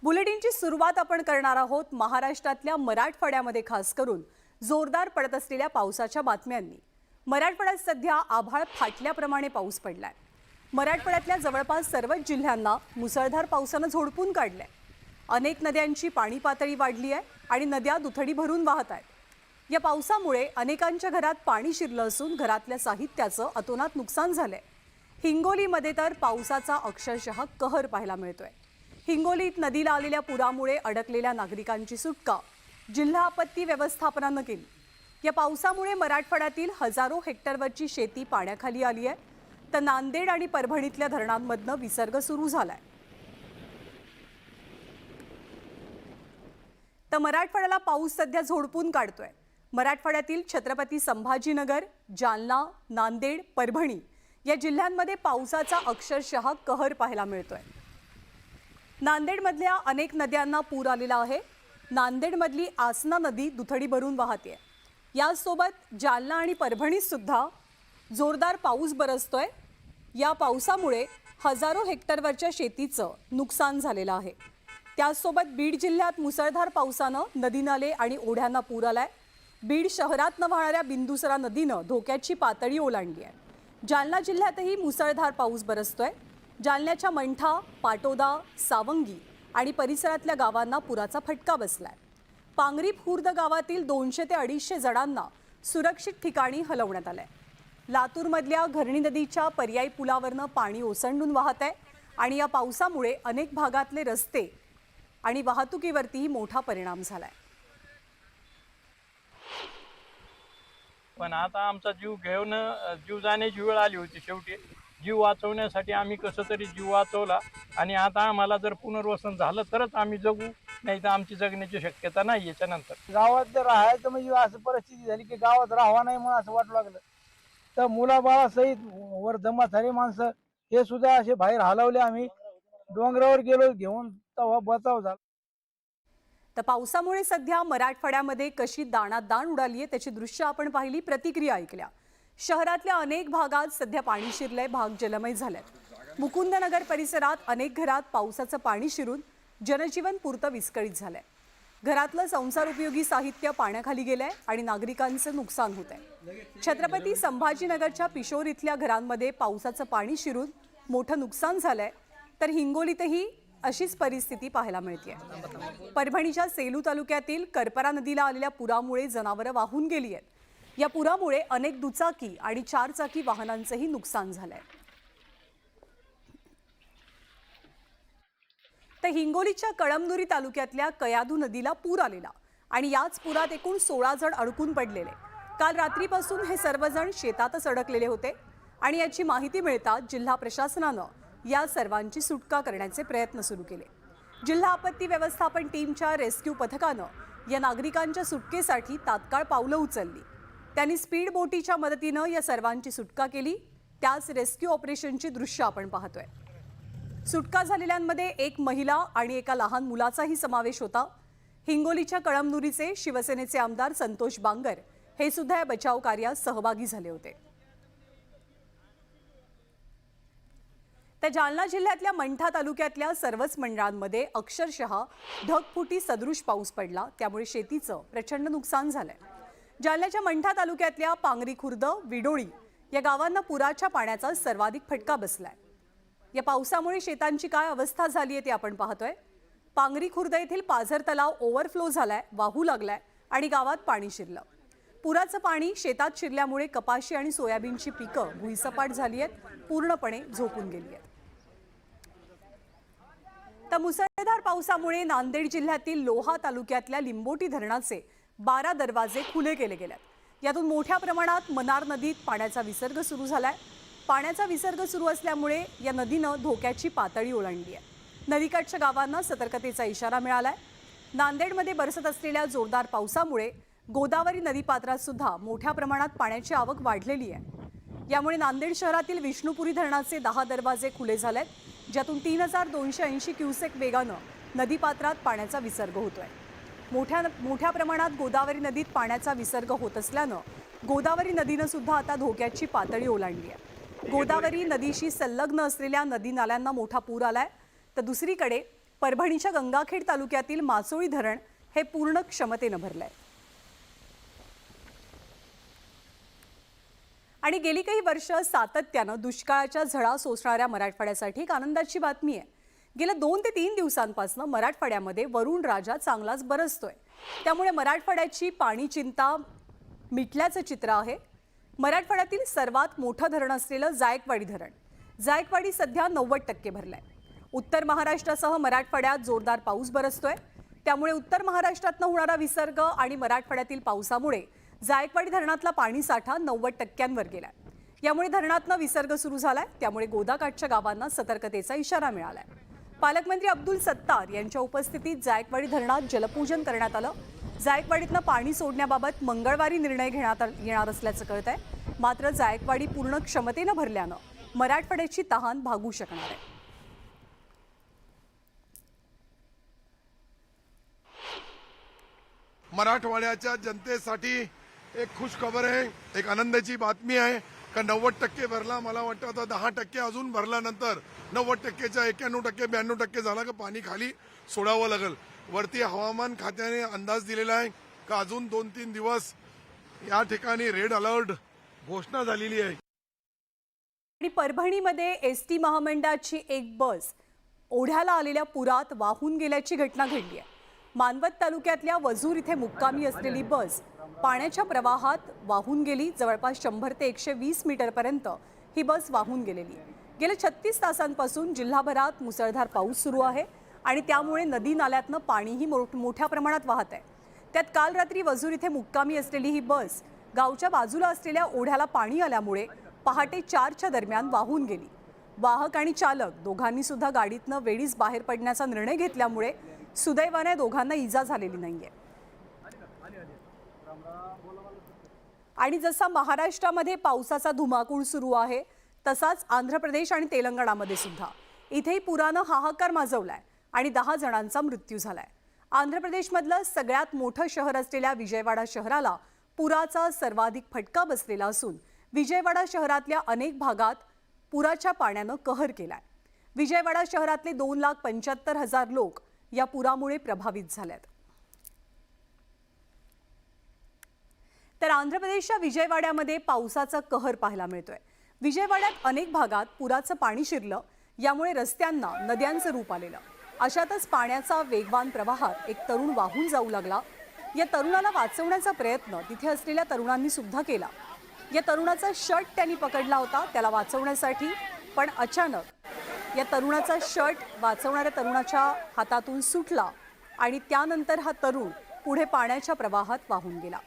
बुलेटिनची सुरुवात आपण करणार आहोत महाराष्ट्रातल्या मराठवाड्यामध्ये खास करून जोरदार पडत असलेल्या पावसाच्या बातम्यांनी। मराठवाड्यात सध्या आभाळ फाटल्याप्रमाणे पाऊस पडलाय। मराठवाड्यातल्या जवळपास सर्वच जिल्ह्यांना मुसळधार पावसानं झोडपून काढलंय। अनेक नद्यांची पाणी पातळी वाढली आहे आणि नद्या दुथडी भरून वाहत आहेत। या पावसामुळे अनेकांच्या घरात पाणी शिरलं असून घरातल्या साहित्याचं अतोनात नुकसान झालंय। हिंगोलीमध्ये तर पावसाचा अक्षरशः कहर पाहायला मिळतोय। हिंगोलीत नदीला आलेल्या पुरामुळे अडकलेल्या नागरिकांची सुटका जिल्हा आपत्ती व्यवस्थापनानं केली। या पावसामुळे मराठवाड्यातील हजारो हेक्टरवरची शेती पाण्याखाली आली आहे, तर नांदेड आणि परभणीतल्या धरणांमधनं विसर्ग सुरू झालाय। तर मराठवाड्याला पाऊस सध्या झोडपून काढतोय। मराठवाड्यातील छत्रपती संभाजीनगर, जालना, नांदेड, परभणी या जिल्ह्यांमध्ये पावसाचा अक्षरशः कहर पाहायला मिळतोय। नांदेडमधल्या अनेक नद्यांना पूर आलेला आहे। नांदेडमधली आसना नदी दुथडी भरून वाहते। यासोबत जालना आणि परभणीत सुद्धा जोरदार पाऊस बरसतोय। या पावसामुळे हजारो हेक्टरवरच्या शेतीचं नुकसान झालेलं आहे। त्यासोबत बीड जिल्ह्यात मुसळधार पावसानं नदी नाले आणि ओढ्यांना पूर आलाय। बीड शहरातनं वाहणाऱ्या बिंदुसरा नदीनं धोक्याची पातळी ओलांडली आहे। जालना जिल्ह्यातही मुसळधार पाऊस बरसतोय। जालन्याच्या मंठा, पाटोदा, सावंगी आणि परिसरातल्या गावांना पुराचा फटका बसलाय। पांगरी खुर्द गावातील 200 ते 250 जणांना सुरक्षित ठिकाणी हलवण्यात आलंय। लातूरमधल्या घरणी नदीच्या पर्यायी पुलावरनं पाणी ओसंडून वाहत आहे आणि या पावसामुळे अनेक भागातले रस्ते आणि वाहतुकीवरतीही मोठा परिणाम झालाय। पण आता आमचा जीव जाण्याची वेळ आली होती। शेवटी जीव वाचवण्यासाठी आम्ही कसं तरी जीव वाचवला आणि आता आम्हाला जर पुनर्वसन झालं तरच आम्ही जगू, नाही तर आमची जगण्याची शक्यता नाही। याच्यानंतर गावात जर राहायचं म्हणजे असं परिस्थिती झाली की गावात राहावं नाही म्हणून असं वाटू लागलं। तर मुलाबाळासहित वर जमा झाली माणसं हे सुद्धा असे बाहेर हलवले। आम्ही डोंगरावर गेलो घेऊन, तेव्हा बचाव झाला। तर पावसामुळे सध्या मराठवाड्यामध्ये कशी दाणादाण उडाली आहे त्याची दृश्य आपण पाहिली, प्रतिक्रिया ऐकल्या। शहरातल्या अनेक भागात सध्या पाणी शिरलंय, भाग जलमय झालेत। मुकुंदनगर परिसरात अनेक घरात पावसाचं पाणी शिरून जनजीवन पुरतं विस्कळीत झालंय। घरातलं संसार उपयोगी साहित्य पाण्याखाली गेलंय आणि नागरिकांचं नुकसान होत आहे। छत्रपती संभाजीनगरच्या पिशोर इथल्या घरांमध्ये पावसाचं पाणी शिरून मोठं नुकसान झालंय, तर हिंगोलीतही अशीच परिस्थिती पाहायला मिळते। परभणीच्या सेलू तालुक्यातील करपरा नदीला आलेल्या पुरामुळे जनावरं वाहून गेली आहेत। या पुरामुळे अनेक दुचाकी आणि 4 चाकी वाहनांचंही नुकसान झालंय। तर हिंगोलीच्या कळमनुरी तालुक्यातल्या कयाधू नदीला पूर आलेला आणि याच पुरात एकूण 16 जण अडकून पडलेले। काल रात्रीपासून हे सर्वजण शेतातच अडकलेले होते आणि याची माहिती मिळताच जिल्हा प्रशासनानं या सर्वांची सुटका करण्याचे प्रयत्न सुरू केले। जिल्हा आपत्ती व्यवस्थापन टीमच्या रेस्क्यू पथकानं या नागरिकांच्या सुटकेसाठी तात्काळ पावलं उचलली। त्यांनी स्पीड बोटीच्या मदतीनं या सर्वांची सुटका केली। त्याच रेस्क्यू ऑपरेशनची दृश्य आपण पाहतोय। सुटका झालेल्यांमध्ये एक महिला आणि एका लहान मुलाचाही समावेश होता। हिंगोलीच्या कळमनुरीचे शिवसेनेचे आमदार संतोष बांगर हे सुद्धा या बचाव कार्यात सहभागी झाले होते। तर जालना जिल्ह्यातल्या मंठा तालुक्यातल्या सर्वच मंडळांमध्ये अक्षरशः ढगफुटी सदृश पाऊस पडला, त्यामुळे शेतीचं प्रचंड नुकसान झालंय। जालन्याच्या मंठा तालुक्यातल्या पांगरी खुर्द, विडोळी या गावांना पुराच्या पाण्याचा सर्वाधिक फटका बसलाय। या पावसामुळे शेतांची काय अवस्था झाली आहे ते आपण पाहतोय। पांगरी खुर्द येथील पाझर तलाव ओव्हरफ्लो झालाय, वाहू लागलाय आणि गावात पाणी शिरलं। पुराचं पाणी शेतात शिरल्यामुळे कपाशी आणि सोयाबीनची पिकं भुईसपाट झाली आहेत, पूर्णपणे झोपून गेली आहेत। तर मुसळधार पावसामुळे नांदेड जिल्ह्यातील लोहा तालुक्यातल्या लिंबोटी धरणाचे 12 दरवाजे खुले केले गेलेत। यातून मोठ्या प्रमाणात मनार नदीत पाण्याचा विसर्ग सुरू झालाय। पाण्याचा विसर्ग सुरू असल्यामुळे या नदीनं धोक्याची पातळी ओलांडली आहे। नदीकाठच्या गावांना सतर्कतेचा इशारा मिळालाय। नांदेडमध्ये बरसत असलेल्या जोरदार पावसामुळे गोदावरी नदीपात्रात सुद्धा मोठ्या प्रमाणात पाण्याची आवक वाढलेली आहे। यामुळे नांदेड शहरातील विष्णुपुरी धरणाचे 10 दरवाजे खुले झालेत, ज्यातून 3280 क्युसेक वेगानं नदीपात्रात पाण्याचा विसर्ग होतोय। मोठ्या प्रमाणात गोदावरी नदीत पाण्याचा विसर्ग होत असल्यानं गोदावरी नदीनं सुद्धा आता धोक्याची पातळी ओलांडली आहे। गोदावरी नदीशी संलग्न असलेल्या नदी नाल्यांना मोठा पूर आलाय, तर दुसरीकडे परभणीच्या गंगाखेड तालुक्यातील मासोळी धरण हे पूर्ण क्षमतेनं भरलंय आणि गेली काही वर्ष सातत्यानं दुष्काळाच्या झळा सोसणाऱ्या मराठवाड्यासाठी एक आनंदाची बातमी आहे। गेल्या 2 ते 3 दिवसांपासून मराठवाड्यामध्ये वरुण राजा चांगलाच बरसतोय, त्यामुळे मराठवाड्याची पाणी चिंता मिटल्याचं चित्र आहे। मराठवाड्यातील सर्वात मोठं धरण असलेलं जायकवाडी धरण जायकवाडी सध्या 90% भरलंय। उत्तर महाराष्ट्रासह मराठवाड्यात जोरदार पाऊस बरसतोय, त्यामुळे उत्तर महाराष्ट्रातनं होणारा विसर्ग आणि मराठवाड्यातील पावसामुळे जायकवाडी धरणातला पाणी साठा 90%वर गेलाय। यामुळे धरणातनं विसर्ग सुरू झालाय, त्यामुळे गोदाकाठच्या गावांना सतर्कतेचा इशारा मिळालाय। पालकमंत्री अब्दुल सत्तार यांच्या उपस्थितीत जायकवाडी धरणात जलपूजन करण्यात आलं। जायकवाडीतनं पाणी सोडण्याबाबत मंगळवारी निर्णय घेण्यात येणार असल्याचं कळतंय। मात्र जायकवाडी पूर्ण क्षमतेनं भरल्यानं मराठवाड्याची तहान भागू शकणार आहे। मराठवाड्याच्या जनतेसाठी एक खुश खबर आहे, एक आनंदाची बातमी आहे का 90% भरला। मला वाटतं आता 10% अजून भरल्यानंतर 90%च्या 91% 92% झाला का पाणी खाली सोडावं लागेल। वरती हवामान खात्याने अंदाज दिलेला आहे का अजून 2-3 दिवस या ठिकाणी रेड अलर्ट घोषणा झालेली आहे। आणि परभणीमध्ये एसटी महामंडळाची एक बस ओढ्याला आलेल्या पुरात वाहून गेल्याची घटना घडली आहे। मानवत तालुक्यातल्या वजूर इथे मुक्कामी असलेली बस पाण्याच्या प्रवाहात वाहून गेली। जवळपास 100 ते 120 मीटरपर्यंत ही बस वाहून गेलेली। गेल्या 36 तासांपासून जिल्हाभरात मुसळधार पाऊस सुरू आहे आणि त्यामुळे नदी नाल्यातनं पाणीही मोठ्या प्रमाणात वाहत आहे। त्यात काल रात्री वजूर इथे मुक्कामी असलेली ही बस गावच्या बाजूला असलेल्या ओढ्याला पाणी आल्यामुळे पहाटे 4च्या दरम्यान वाहून गेली। वाहक आणि चालक दोघांनी सुद्धा गाडीतनं वेळीच बाहेर पडण्याचा निर्णय घेतल्यामुळे सुदैवाने दोघांना इजा झालेली नाहीये। आणि जसा महाराष्ट्रामध्ये पावसाचा धुमाकूळ सुरू आहे, तसाच आंध्र प्रदेश आणि तेलंगणामध्ये सुद्धा इथेही पुरानं हाहाकार माजवलाय आणि 10 जणांचा मृत्यू झालाय। आंध्र प्रदेशमधलं सगळ्यात मोठं शहर असलेल्या विजयवाडा शहराला पुराचा सर्वाधिक फटका बसलेला असून विजयवाडा शहरातल्या अनेक भागात पुराच्या पाण्यानं कहर केलाय। विजयवाडा शहरातले 2,75,000 लोक या पुरामुळे प्रभावित झालेत। तर आंध्र प्रदेशच्या विजयवाड्यामध्ये पावसाचा कहर पाहायला मिळतोय। विजयवाड्यात अनेक भागात पुराचं पाणी शिरलं, यामुळे रस्त्यांना नद्यांचं रूप आलेलं। अशातच पाण्याचा वेगवान प्रवाहात एक तरुण वाहून जाऊ लागला। या तरुणाला वाचवण्याचा प्रयत्न तिथे असलेल्या तरुणांनी सुद्धा केला। या तरुणाचा शर्ट त्यांनी पकडला होता त्याला वाचवण्यासाठी, पण अचानक या तरुणाचा शर्ट वाचवणाऱ्या तरुणाच्या हातातून सुटला आणि त्यानंतर हा तरुण पुढे पाण्याच्या प्रवाहात वाहून गेला।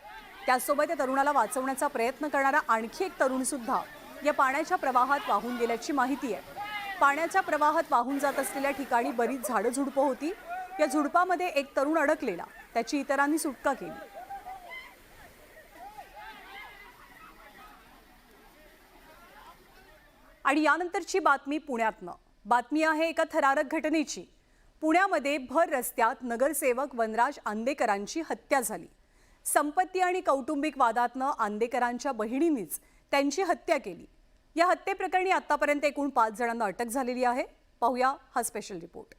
त्यासोबत या तरुणाला वाचवण्याचा प्रयत्न करणारा आणखी एक तरुण सुद्धा या पाण्याच्या प्रवाहात वाहून गेल्याची माहिती आहे। पाण्याच्या प्रवाहात वाहून जात असलेल्या ठिकाणी बरीच झाडं झुडपं होती। या झुडपामध्ये एक तरुण अडकलेला, त्याची इतरांनी सुटका केली। आणि यानंतरची बातमी पुण्यातनं। बातमी आहे एका थरारक घटनेची। पुण्यामध्ये भर रस्त्यात नगरसेवक वनराज आंदेकरांची हत्या झाली। संपत्ती आणि कौटुंबिक वादातनं आंदेकरांच्या बहिणींनीच त्यांची हत्या केली। या हत्येप्रकरणी आतापर्यंत एकूण 5 जणांना अटक झालेली आहे। पाहूया हा स्पेशल रिपोर्ट।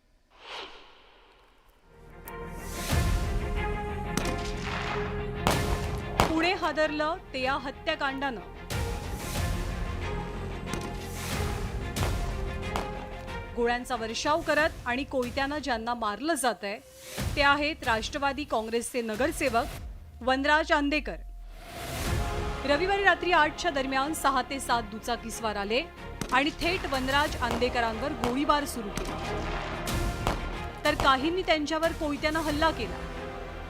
पुणे हादरलं ते या हत्याकांडानं। गोळ्यांचा वर्षाव करत आणि कोयत्यानं ज्यांना मारलं जातंय ते आहेत राष्ट्रवादी काँग्रेसचे नगरसेवक वनराज आंदेकर। रविवारी रात्री 8च्या दरम्यान 6 ते 7 दुचाकीस्वार आले आणि थेट वनराज आंदेकरांवर गोळीबार सुरू केला, तर काहींनी त्यांच्यावर कोयत्यानं हल्ला केला।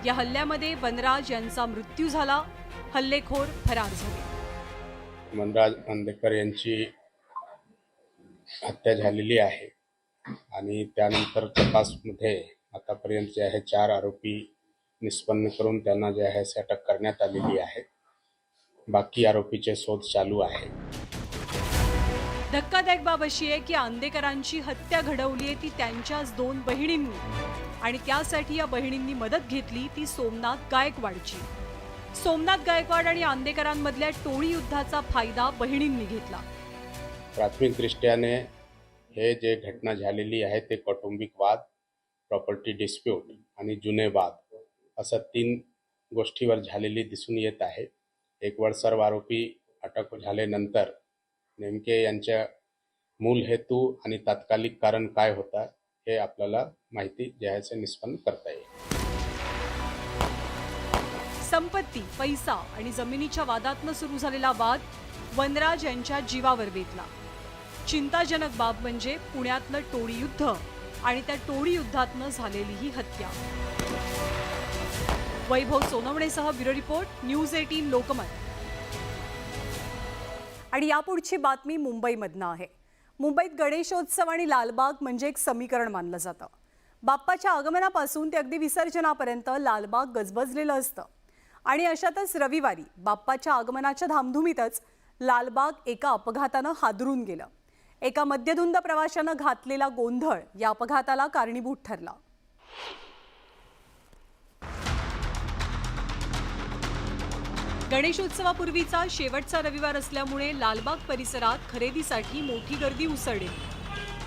या हल्ल्यामध्ये वनराज यांचा मृत्यू झाला, हल्लेखोर फरार झाले। वनराज आंदेकर यांची हत्या झालेली आहे आणि त्यानंतर तपासमध्ये आतापर्यंत जे आहे 4 आरोपी निष्पन्न करून त्यांना जे आहे अटक करण्यात आलेली आहे। बाकी आरोपीचे शोध चालू आहे। धक्कादायक बाब अशी आहे की आंदेकरांची हत्या घडवली आहे ती त्यांच्याच 2 बहिणींनी आणि त्यासाठी या बहिणींनी मदत घेतली ती सोमनाथ गायकवाडची। सोमनाथ गायकवाड आणि आंदेकरांमधल्या टोळी युद्धाचा फायदा बहिणींनी घेतला। प्राथमिक दृष्ट्याने हे जे घटना झालेली आहे ते कौटुंबिक वाद प्रॉपर्टी डिस्प्यूट आणि जुने वाद असं 3 गोष्टीवर झालेली दिसून येत आहे. एक वेळ सर्व आरोपी अटक झाल्यानंतर नेमके यांच्या मूल हेतू आणि तात्कालिक कारण काय होता हे आपल्याला माहिती द्यायचे निष्पन्न करता येईल. संपत्ती, पैसा आणि जमिनीच्या वादातनं सुरू झालेला वाद वनराज यांच्या जीवावर बेतला. चिंताजनक बाब म्हणजे पुण्यातलं टोळी युद्ध आणि त्या टोळी युद्धातनं झालेली ही हत्या. वैभव सोनवणेसह ब्युरो रिपोर्ट, न्यूज 18 लोकमत. आणि यापुढची बातमी मुंबईमधनं आहे. मुंबईत गणेशोत्सव आणि लालबाग म्हणजे एक समीकरण मानलं जातं. बाप्पाच्या आगमनापासून ते अगदी विसर्जनापर्यंत लालबाग गजबजलेलं असतं. आणि अशातच रविवारी बाप्पाच्या आगमनाच्या धामधुमीतच लालबाग एका अपघातानं हादरून गेलं. एका मद्यधुंद प्रवाशानं घातलेला गोंधळ या अपघाताला कारणीभूत ठरला. गणेशोत्सवापूर्वीचा शेवटचा रविवार असल्यामुळे लालबाग परिसरात खरेदीसाठी मोठी गर्दी उसळली.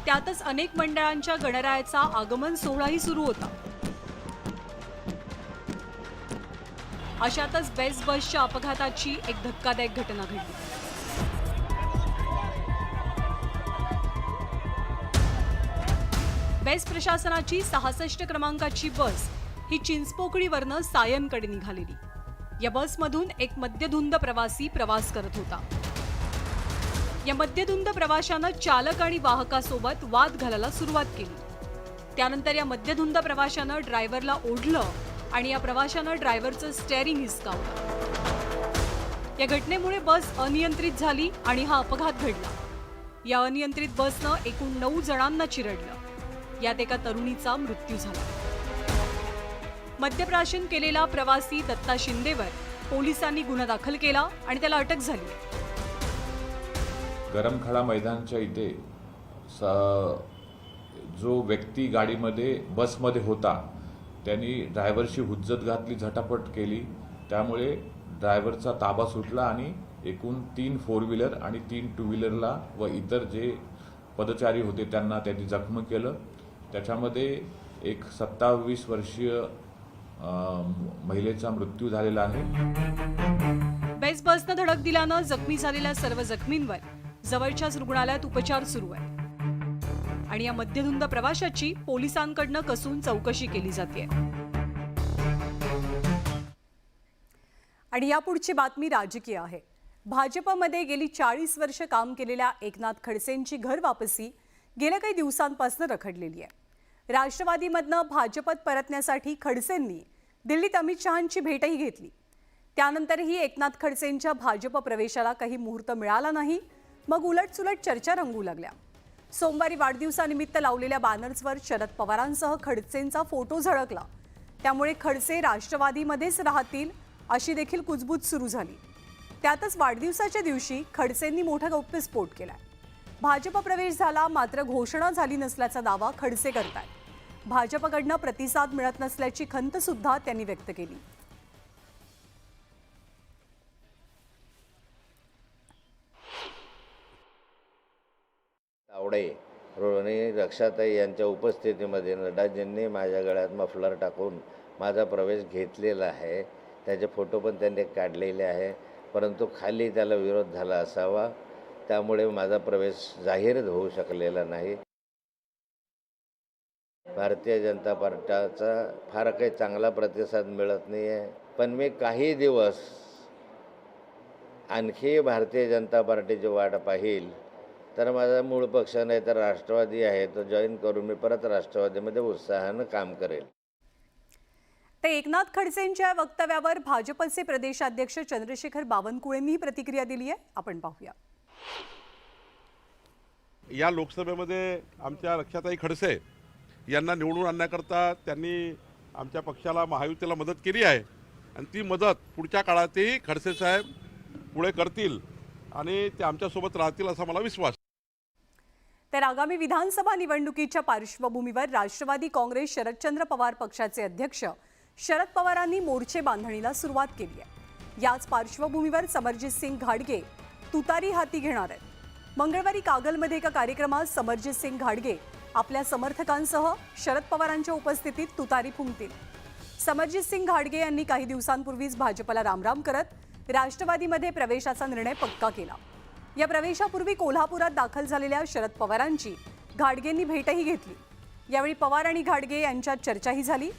त्यातच अनेक मंडळांच्या गणरायाचा आगमन सोहळाही सुरू होता. अशातच बेस्ट बसच्या अपघाताची एक धक्कादायक घटना घडली. बेस्ट प्रशासनाची 66 क्रमांकाची बस ही चिंचपोकळीवरनं सायनकडे निघालेली. या बसमधून एक मद्यधुंद प्रवासी प्रवास करत होता. या मद्यधुंद प्रवाशानं चालक आणि वाहकासोबत वाद घालायला सुरुवात केली. त्यानंतर या मद्यधुंद प्रवाशानं ड्रायव्हरला ओढलं आणि या प्रवाशानं ड्रायव्हरचं स्टेअरिंग हिसकावलं. या घटनेमुळे बस अनियंत्रित झाली आणि हा अपघात घडला. या अनियंत्रित बसनं एकूण 9 जणांना चिरडलं. यात एका तरुणीचा मृत्यू झाला. मद्यप्राशन केलेला प्रवासी दत्ता शिंदेवर पोलिसांनी गुन्हा दाखल केला आणि त्याला अटक झाली. गरमखाडा मैदानच्या इथे जो व्यक्ती गाडीमध्ये बसमध्ये होता त्यांनी ड्रायव्हरशी हुज्जत घातली, झटापट केली. त्यामुळे ड्रायव्हरचा ताबा सुटला आणि एकूण 3 4 व्हीलर आणि 3 2 व्हीलरला व इतर जे पदचारी होते त्यांना त्यांनी जखमी केलं. त्याच्यामध्ये एक 27 वर्षीय महिलेचा मृत्यू झालेला आहे. बेस्ट बसनं धडक दिल्यानं जखमी झालेल्या सर्व जखमींवर जवळच्याच रुग्णालयात उपचार सुरू आहे. आणि या मद्यधुंद प्रवाशाची पोलिसांकडनं कसून चौकशी केली जाते. आणि यापुढची बातमी राजकीय आहे. भाजपमध्ये गेली 40 वर्ष काम केलेल्या एकनाथ खडसेंची घर वापसी गेल्या काही दिवसांपासून रखडलेली आहे. राष्ट्रवादीमधनं भाजपत परतण्यासाठी खडसेंनी दिल्लीत अमित शहांची भेटही घेतली. त्यानंतरही एकनाथ खडसेंच्या भाजप प्रवेशाला काही मुहूर्त मिळाला नाही. मग उलटसुलट चर्चा रंगू लागल्या. सोमवारी वाढदिवसानिमित्त लावलेल्या बॅनर्सवर शरद पवारांसह खडसेंचा फोटो झळकला. त्यामुळे खडसे राष्ट्रवादीमध्येच राहतील अशी देखील कुजबूज सुरू झाली. त्यातच वाढदिवसाच्या दिवशी खडसेंनी मोठा गौप्यस्फोट केलाय. भाजप प्रवेश झाला मात्र घोषणा झाली नसल्याचा दावा खडसे करतायत. भाजपकडनं प्रतिसाद मिळत नसल्याची खंत सुद्धा त्यांनी व्यक्त केली. तावडे आणि रक्षाताई यांच्या उपस्थितीमध्ये नड्डाजींनी माझ्या गळ्यात मफलर टाकून माझा प्रवेश घेतलेला आहे. त्याचे फोटो पण त्यांनी काढलेले आहे. परंतु खाली त्याला विरोध झाला असावा, त्यामुळे माझा प्रवेश जाहीर होऊ शकलेला नाही. भारतीय जनता पार्टीचा फार काही चांगला प्रतिसाद मिळत नाही आहे. पण मी काही दिवस आणखी भारतीय जनता पार्टीची वाट पाहिल तर माझा मूळ पक्ष नाही तर राष्ट्रवादी आहे तो जॉईन करून मी परत राष्ट्रवादीमध्ये उत्साहानं काम करेल. ते एकनाथ खडसेंच्या वक्तव्यावर भाजपचे प्रदेशाध्यक्ष चंद्रशेखर बावनकुळेंनी प्रतिक्रिया दिली आहे. आपण पाहूया. या लोकसभेमध्ये आमच्या रक्षाताई खडसे यांना निवडून आणण्याकरता त्यांनी आमच्या पक्षाला महायुतीला मदत केली आहे आणि ती मदत पुढच्या काळातही खडसे साहेब पुढे करतील आणि ते आमच्यासोबत राहतील असा मला विश्वास. तर आगामी विधानसभा निवडणुकीच्या पार्श्वभूमीवर राष्ट्रवादी काँग्रेस शरदचंद्र पवार पक्षाचे अध्यक्ष शरद पवारांनी मोर्चे बांधणीला सुरुवात केली आहे. याच पार्श्वभूमीवर समरजित सिंग घाडगे तुतारी हाती घेणार आहेत. मंगळवारी कागलमध्ये एका कार्यक्रमात समरजित सिंग घाडगे आपल्या समर्थकांसह शरद पवारांच्या उपस्थितीत तुतारी फुंकतील. समरजित सिंग घाडगे यांनी काही दिवसांपूर्वीच भाजपला रामराम करत राष्ट्रवादीमध्ये प्रवेशाचा निर्णय पक्का केला. या प्रवेशापूर्वी कोल्हापुरात दाखल झालेल्या शरद पवारांची घाडगेंनी भेटही घेतली. यावेळी पवार आणि घाडगे यांच्यात चर्चाही झाली.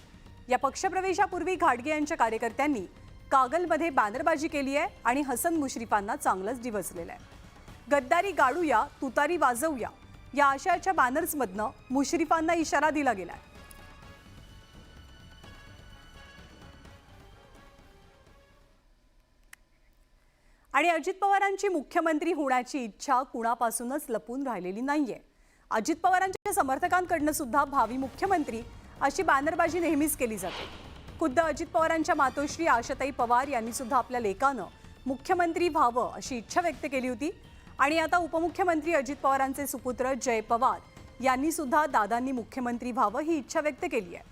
या पक्षप्रवेशापूर्वी घाडगे यांच्या कार्यकर्त्यांनी कागलमध्ये बॅनरबाजी केली आहे आणि हसन मुश्रीफांना चांगलंच डिवचलेलं आहे. गद्दारी गाडूया, तुतारी वाजवूया या आशयाच्या बॅनर्समधनं मुश्रीफांना इशारा दिला गेलाय. आणि अजित पवारांची मुख्यमंत्री होण्याची इच्छा कुणापासूनच लपून राहिलेली नाहीये. अजित पवारांच्या समर्थकांकडनं सुद्धा भावी मुख्यमंत्री अशी बॅनरबाजी नेहमीच केली जाते. खुद्द अजित पवारांच्या मातोश्री आशाताई पवार यांनी सुद्धा आपल्या लेकानं मुख्यमंत्री व्हावं अशी इच्छा व्यक्त केली होती. आणि आता उपमुख्यमंत्री अजित पवारांचे सुपुत्र जय पवार यांनी सुद्धा दादांनी मुख्यमंत्री व्हावं ही इच्छा व्यक्त केली आहे.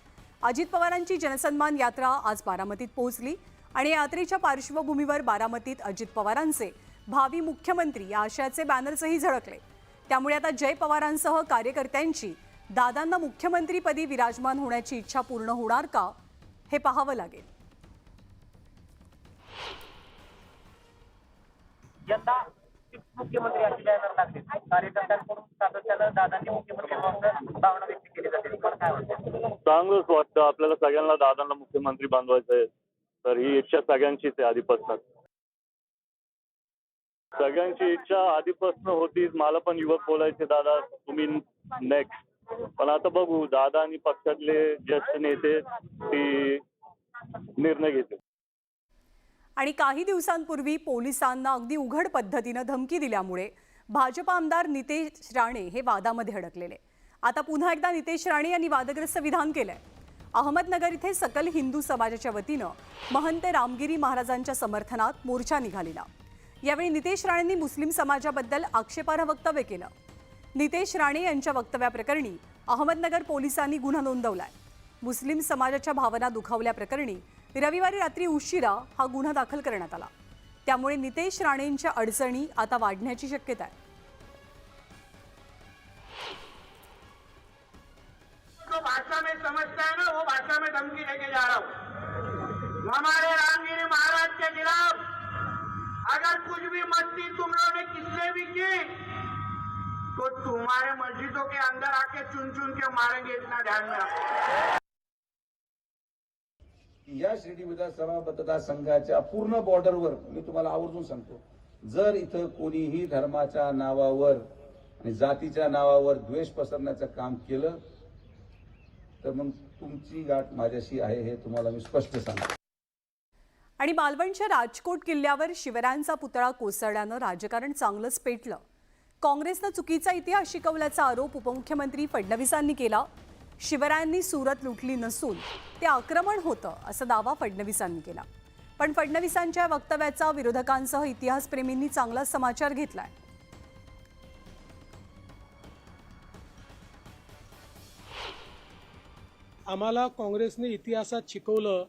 अजित पवारांची जनसन्मान यात्रा आज बारामतीत पोहोचली आणि यात्रेच्या पार्श्वभूमीवर बारामतीत अजित पवारांचे भावी मुख्यमंत्री या आशयाचे बॅनर्सही झळकले. त्यामुळे आता जय पवारांसह कार्यकर्त्यांची दादांना मुख्यमंत्रीपदी विराजमान होण्याची इच्छा पूर्ण होणार का हे पाहावं लागेल. यंदा मुख्यमंत्री अशी बॅनर लागले कार्यकर्त्यांकडून सातत्यानं दादांनी मुख्यमंत्री व्हावं भावना व्यक्त केली जाते. तुम्हाला काय वाटतं? चांगलंच वाटतं. आपल्याला सगळ्यांना दादांना मुख्यमंत्री बांधवायचं आहे, तर ही इच्छा सगळ्यांचीच आहे आधीपासून. सगळ्यांची इच्छा आधीपासून होती. मला पण युवक बोलायचे दादा तुम्ही नेक्स्ट, पण आता बघू दादा आणि पक्षातले ज्येष्ठ नेते ती निर्णय घेतील. आणि काही दिवसांपूर्वी पोलिसांना अगदी उघड पद्धतीनं धमकी दिल्यामुळे भाजप आमदार नितेश राणे हे वादामध्ये अडकलेले. आता पुन्हा एकदा नितेश राणे यांनी वादग्रस्त विधान केलंय. अहमदनगर इथे सकल हिंदू समाजाच्या वतीनं महंत रामगिरी महाराजांच्या समर्थनात मोर्चा निघालेला. यावेळी नितेश राणेंनी मुस्लिम समाजाबद्दल आक्षेपार्ह वक्तव्य केलं. नितेश राणे यांच्या वक्तव्याप्रकरणी अहमदनगर पोलिसांनी गुन्हा नोंदवलाय. मुस्लिम समाजाच्या भावना दुखावल्याप्रकरणी रविवारी रात्री उशिरा हा गुन्हा दाखल करण्यात आला. त्यामुळे नितेश राणेंच्या अडचणी आता वाढण्याची शक्यता आहे. जो भाषा में समझता है ना, वो भाषा में धमकी लेके जा रहा हूँ. हमारे रामगिरी महाराज के खिलाफ अगर कुछ भी मस्ती तुम लोगों ने किससे भी की तो तुम्हारे मस्जिदों के अंदर आके चुन चुन के मारेंगे, इतना ध्यान में रखो. या शिर्डी विधानसभा मतदारसंघाच्या पूर्ण बॉर्डरवर मी तुम्हाला आवर्जून सांगतो, जर इथं कोणीही धर्माच्या नावावर आणि जातीच्या नावावर द्वेष पसरण्याचं काम केलं तर मग तुमची गाठ माझ्याशी आहे हे तुम्हाला मी स्पष्ट सांगतो. आणि मालवणच्या राजकोट किल्ल्यावर शिवरायांचा पुतळा कोसळल्यानं राजकारण चांगलंच पेटलं. काँग्रेसनं चुकीचा इतिहास शिकवल्याचा आरोप उपमुख्यमंत्री फडणवीसांनी केला. शिवरायांनी सुरत लुटली नसून ते आक्रमण होतं असा दावा फडणवीसांनी केला. पण फडणवीसांच्या वक्तव्याचा विरोधकांसह इतिहासप्रेमींनी चांगला समाचार घेतलाय. आम्हाला काँग्रेसने इतिहासात शिकवलं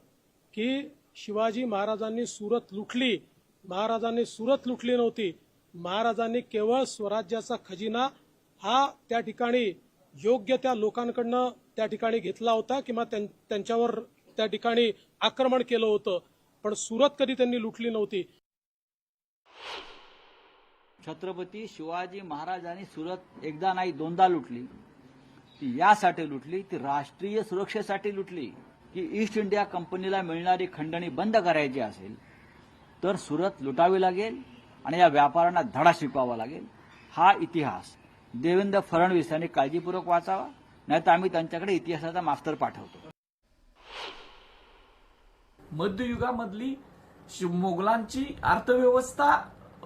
की शिवाजी महाराजांनी सुरत लुटली. महाराजांनी सुरत लुटली नव्हती. महाराजांनी केवळ स्वराज्याचा खजिना हा त्या ठिकाणी योग्य त्या लोकांकडनं त्या ठिकाणी घेतला होता किंवा त्यांच्यावर त्या ठिकाणी आक्रमण केलं होतं, पण सुरत कधी त्यांनी लुटली नव्हती. छत्रपती शिवाजी महाराजांनी सुरत एकदा नाही दोनदा लुटली. ती यासाठी लुटली, ती राष्ट्रीय सुरक्षेसाठी लुटली की ईस्ट इंडिया कंपनीला मिळणारी खंडणी बंद करायची असेल तर सुरत लुटावी लागेल आणि या व्यापाऱ्यांना धडा शिकवावा लागेल. हा इतिहास देवेंद्र फडणवीस यांनी काळजीपूर्वक वाचावा, नाहीतर आम्ही त्यांच्याकडे इतिहासाचा मास्तर पाठवतो. मध्ययुगामधली मोगलांची अर्थव्यवस्था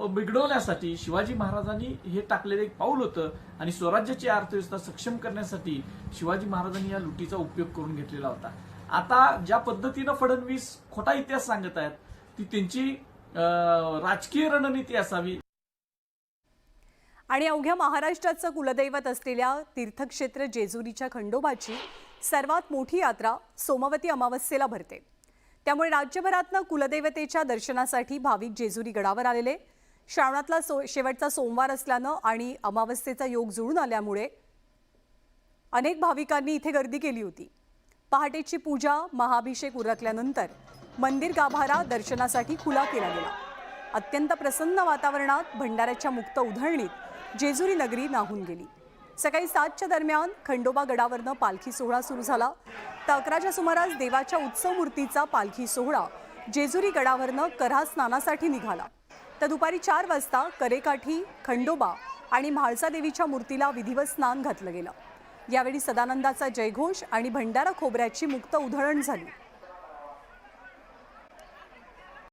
बिघडवण्यासाठी शिवाजी महाराजांनी हे टाकलेलं एक पाऊल होतं आणि स्वराज्याची अर्थव्यवस्था सक्षम करण्यासाठी शिवाजी महाराजांनी या लुटीचा उपयोग करून घेतलेला होता. आता ज्या पद्धतीनं फडणवीस खोटा इतिहास सांगत आहेत ती त्यांची राजकीय रणनीती असावी. आणि अवघ्या महाराष्ट्राचं कुलदैवत असलेल्या तीर्थक्षेत्र जेजुरीच्या खंडोबाची सर्वात मोठी यात्रा सोमवती अमावस्येला भरते. त्यामुळे राज्यभरातनं कुलदैवतेच्या दर्शनासाठी भाविक जेजुरी गडावर आलेले. श्रावणातला शेवटचा सोमवार असल्यानं आणि अमावस्येचा योग जुळून आल्यामुळे अनेक भाविकांनी इथे गर्दी केली होती. पहाटेची पूजा, महाअभिषेक उरकल्यानंतर मंदिर गाभारा दर्शनासाठी खुला केला गेला. अत्यंत प्रसन्न वातावरणात भंडाऱ्याच्या मुक्त उधळणीत जेजुरी नगरी नाहून गेली. सकाळी 7च्या दरम्यान खंडोबा गडावरनं पालखी सोहळा सुरू झाला. तर 11च्या सुमारास देवाच्या उत्सव मूर्तीचा पालखी सोहळा जेजुरी गडावरनं कऱ्हा स्नानासाठी निघाला. तर दुपारी 4 वाजता करेकाठी खंडोबा आणि म्हाळसा देवीच्या मूर्तीला विधिवत स्नान घातलं गेलं. यावेळी सदानंदाचा जयघोष आणि भंडारा खोबऱ्याची मुक्त उधळण झाली.